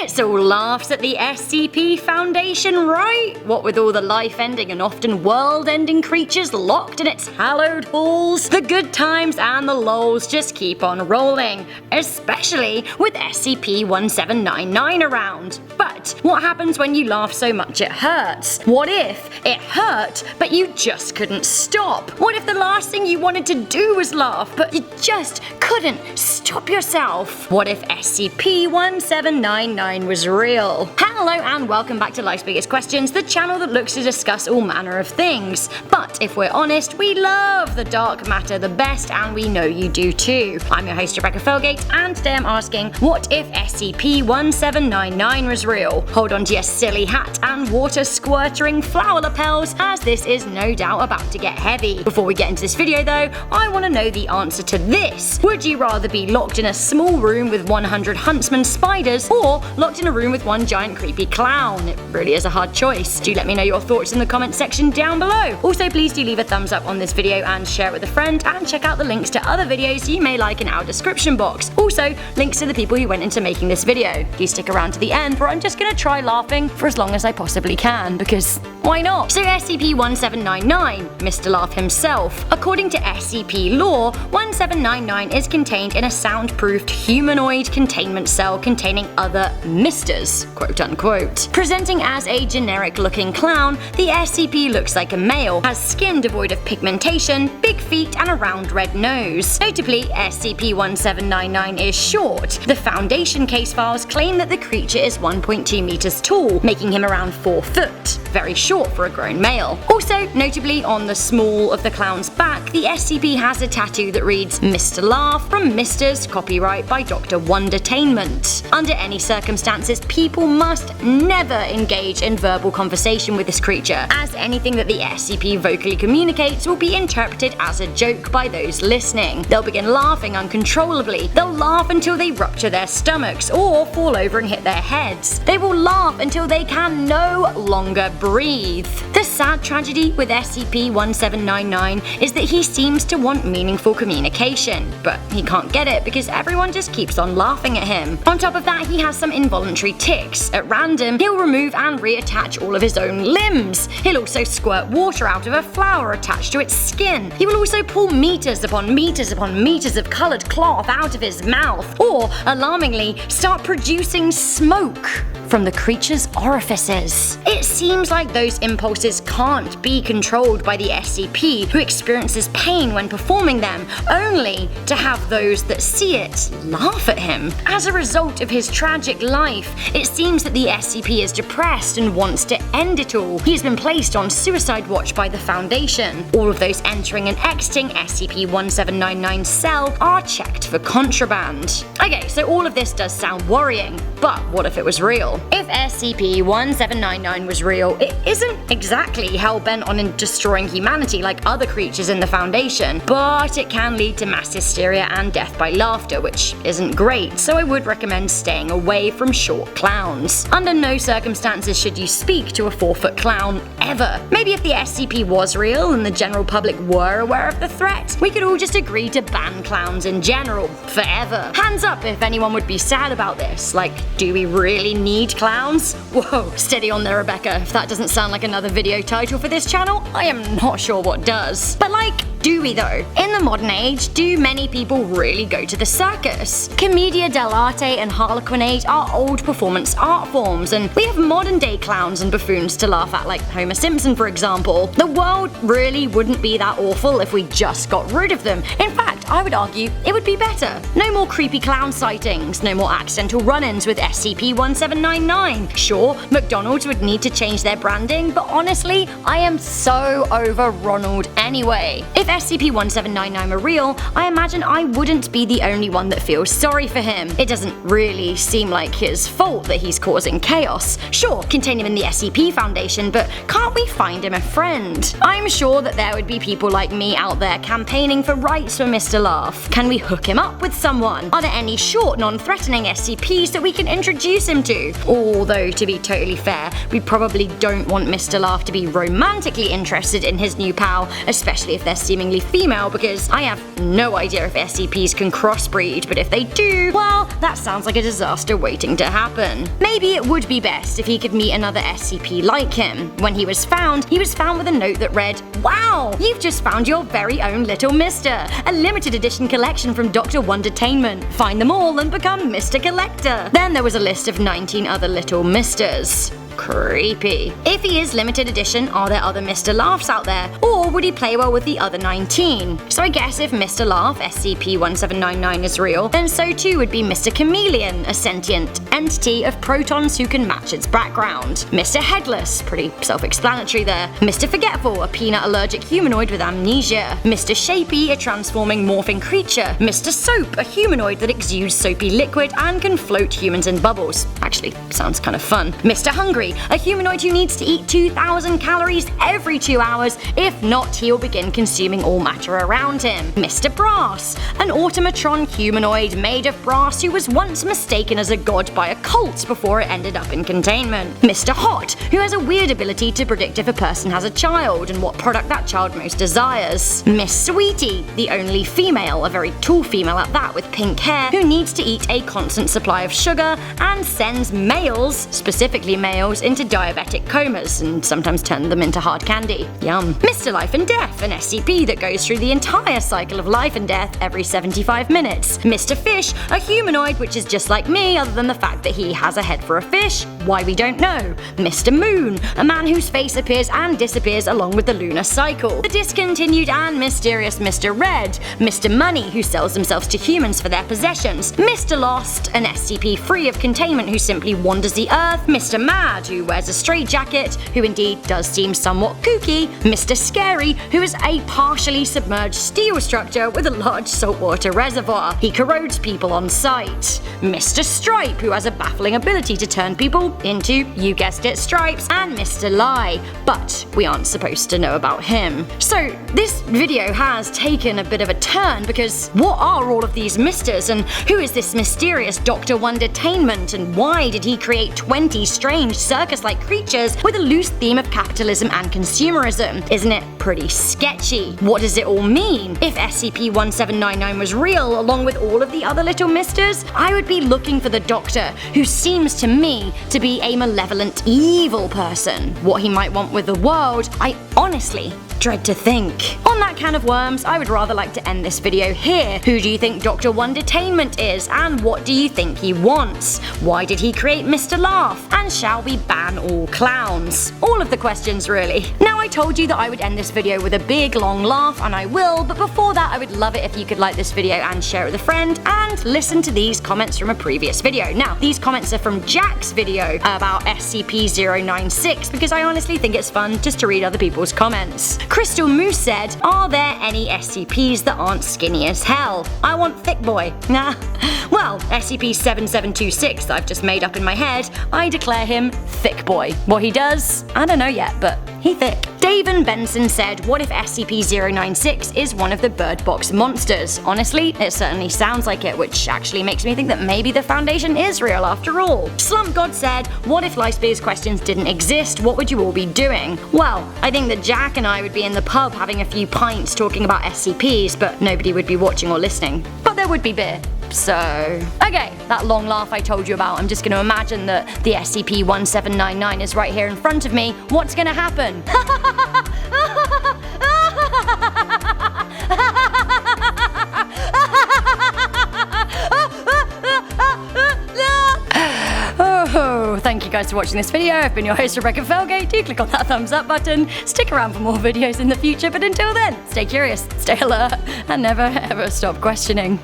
It's all laughs at the SCP Foundation, right? What with all the life-ending and often world-ending creatures locked in its hallowed halls, the good times and the lols just keep on rolling, especially with SCP-1799 around. But what happens when you laugh so much it hurts? What if it hurt, but you just couldn't stop? What if the last thing you wanted to do was laugh, but you just couldn't stop yourself? What if SCP-1799 was real? Hello and welcome back to Life's Biggest Questions, the channel that looks to discuss all manner of things. But if we're honest, we love the dark matter the best, and we know you do too. I'm your host Rebecca Felgate, and today I'm asking, what if SCP-1799 was real? Hold on to your silly hat and water squirting flower lapels, as this is no doubt about to get heavy. Before we get into this video though, I want to know the answer to this. Would you rather be locked in a small room with 100 huntsman spiders, or locked in a room with one giant creepy clown? It really is a hard choice. Do let me know your thoughts in the comment section down below. Also, please do leave a thumbs up on this video and share it with a friend, and check out the links to other videos you may like in our description box. Also, links to the people who went into making this video. Do stick around to the end, where I'm just gonna try laughing for as long as I possibly can, because why not? So SCP-1799, Mr. Laugh himself. According to SCP lore, 1799 is contained in a soundproofed humanoid containment cell containing other Misters, quote unquote. Presenting as a generic looking clown, the SCP looks like a male, has skin devoid of pigmentation, big feet and a round red nose. Notably, SCP-1799 is short. The Foundation case files claim that the creature is 1.2 meters tall, making him around 4 foot. Very short for a grown male. Also, notably on the small of the clown's back, the SCP has a tattoo that reads Mr. Laugh from Misters, copyright by Dr. Wondertainment. Under any circumstances, people must never engage in verbal conversation with this creature, as anything that the SCP vocally communicates will be interpreted as a joke by those listening. They'll begin laughing uncontrollably. They'll laugh until they rupture their stomachs or fall over and hit their heads. They will laugh until they can no longer breathe. The sad tragedy with SCP-1799 is that he seems to want meaningful communication, but he can't get it because everyone just keeps on laughing at him. On top of that, he has some involuntary tics. At random, he'll remove and reattach all of his own limbs. He'll also squirt water out of a flower attached to its skin. He will also pull meters upon meters upon meters of coloured cloth out of his mouth, or, alarmingly, start producing smoke from the creature's orifices. It seems like those impulses can't be controlled by the SCP, who experiences pain when performing them, only to have those that see it laugh at him. As a result of his tragic life, it seems that the SCP is depressed and wants to end it all. He has been placed on suicide watch by the Foundation. All of those entering and exiting SCP-1799's cell are checked for contraband. Okay, so all of this does sound worrying, but what if it was real? If SCP-1799 was real, it isn't exactly hell-bent on destroying humanity like other creatures in the Foundation, but it can lead to mass hysteria and death by laughter, which isn't great, so I would recommend staying away from short clowns. Under no circumstances should you speak to a 4-foot clown, ever. Maybe if the SCP was real and the general public were aware of the threat, we could all just agree to ban clowns in general, forever. Hands up if anyone would be sad about this. Like, do we really need clowns? Whoa, steady on there, Rebecca. If that doesn't sound like another video title for this channel, I am not sure what does. But like, do we though? In the modern age, do many people really go to the circus? Commedia dell'arte and harlequinade are old performance art forms, and we have modern day clowns and buffoons to laugh at, like Homer Simpson for example. The world really wouldn't be that awful if we just got rid of them. In fact, I would argue it would be better. No more creepy clown sightings, no more accidental run-ins with SCP-1799. Sure, McDonald's would need to change their branding, but honestly, I am so over Ronald anyway. If SCP-1799 were real, I imagine I wouldn't be the only one that feels sorry for him. It doesn't really seem like his fault that he's causing chaos. Sure, contain him in the SCP Foundation, but can't we find him a friend? I'm sure that there would be people like me out there campaigning for rights for Mr. Mr. Laugh? Can we hook him up with someone? Are there any short, non-threatening SCPs that we can introduce him to? Although, to be totally fair, we probably don't want Mr. Laugh to be romantically interested in his new pal, especially if they're seemingly female, because I have no idea if SCPs can crossbreed, but if they do, well, that sounds like a disaster waiting to happen. Maybe it would be best if he could meet another SCP like him. When he was found with a note that read, "Wow, you've just found your very own little Mister, a limited edition collection from Dr. Wondertainment. Find them all and become Mr. Collector." Then there was a list of 19 other little Misters. Creepy. If he is limited edition, are there other Mr. Laughs out there? Or would he play well with the other 19? So I guess if Mr. Laugh, SCP-1799 is real, then so too would be Mr. Chameleon, a sentient entity of protons who can match its background. Mr. Headless, pretty self-explanatory there. Mr. Forgetful, a peanut-allergic humanoid with amnesia. Mr. Shapey, a transforming morphing creature. Mr. Soap, a humanoid that exudes soapy liquid and can float humans in bubbles. Actually, sounds kind of fun. Mr. Hungry, a humanoid who needs to eat 2,000 calories every 2 hours, if not he'll begin consuming all matter around him. Mr. Brass, an automatron humanoid made of brass who was once mistaken as a god by a cult before it ended up in containment. Mr. Hot, who has a weird ability to predict if a person has a child and what product that child most desires. Miss Sweetie, the only female, a very tall female at that with pink hair, who needs to eat a constant supply of sugar and sends males, specifically males, into diabetic comas and sometimes turn them into hard candy. Yum. Mr. Life and Death, an SCP that goes through the entire cycle of life and death every 75 minutes. Mr. Fish, a humanoid which is just like me other than the fact that he has a head for a fish. Why we don't know. Mr. Moon, a man whose face appears and disappears along with the lunar cycle. The discontinued and mysterious Mr. Red. Mr. Money, who sells themselves to humans for their possessions. Mr. Lost, an SCP free of containment who simply wanders the earth. Mr. Mad, who wears a straitjacket, who indeed does seem somewhat kooky. Mr. Scary, who is a partially submerged steel structure with a large saltwater reservoir. He corrodes people on sight. Mr. Stripe, who has a baffling ability to turn people into, you guessed it, stripes. And Mr. Lie, but we aren't supposed to know about him. So this video has taken a bit of a turn, because what are all of these misters, and who is this mysterious Dr. Wondertainment, and why did he create 20 strange circus-like creatures with a loose theme of capitalism and consumerism? Isn't it pretty sketchy? What does it all mean? If SCP-1799 was real, along with all of the other little misters, I would be looking for the Doctor, who seems to me to be a malevolent, evil person. What he might want with the world, I honestly dread to think. On that can of worms, I would rather like to end this video here. Who do you think Dr. Wondertainment is, and what do you think he wants? Why did he create Mr. Laugh? And shall we ban all clowns? All of the questions, really. Now, I told you that I would end this video with a big long laugh, and I will, but before that I would love it if you could like this video and share it with a friend, and listen to these comments from a previous video. Now, these comments are from Jack's video about SCP-096, because I honestly think it's fun just to read other people's comments. Crystal Moose said, "Are there any SCPs that aren't skinny as hell? I want thick boy." Nah. Well, SCP-7726 that I've just made up in my head, I declare him thick boy. What he does, I don't know yet, but he thick. Daven Benson said, "What if SCP-096 is one of the Bird Box monsters?" Honestly, it certainly sounds like it, which actually makes me think that maybe the Foundation is real after all. Slump God said, "What if LifesBiggestQuestions didn't exist? What would you all be doing?" Well, I think that Jack and I would be in the pub having a few pints talking about SCPs, but nobody would be watching or listening. But there would be beer. So, okay, that long laugh I told you about, I'm just going to imagine that the SCP-1799 is right here in front of me. What's going to happen? Oh, thank you guys for watching this video. I've been your host, Rebecca Felgate. Do click on that thumbs up button. Stick around for more videos in the future, but until then, stay curious, stay alert, and never ever stop questioning.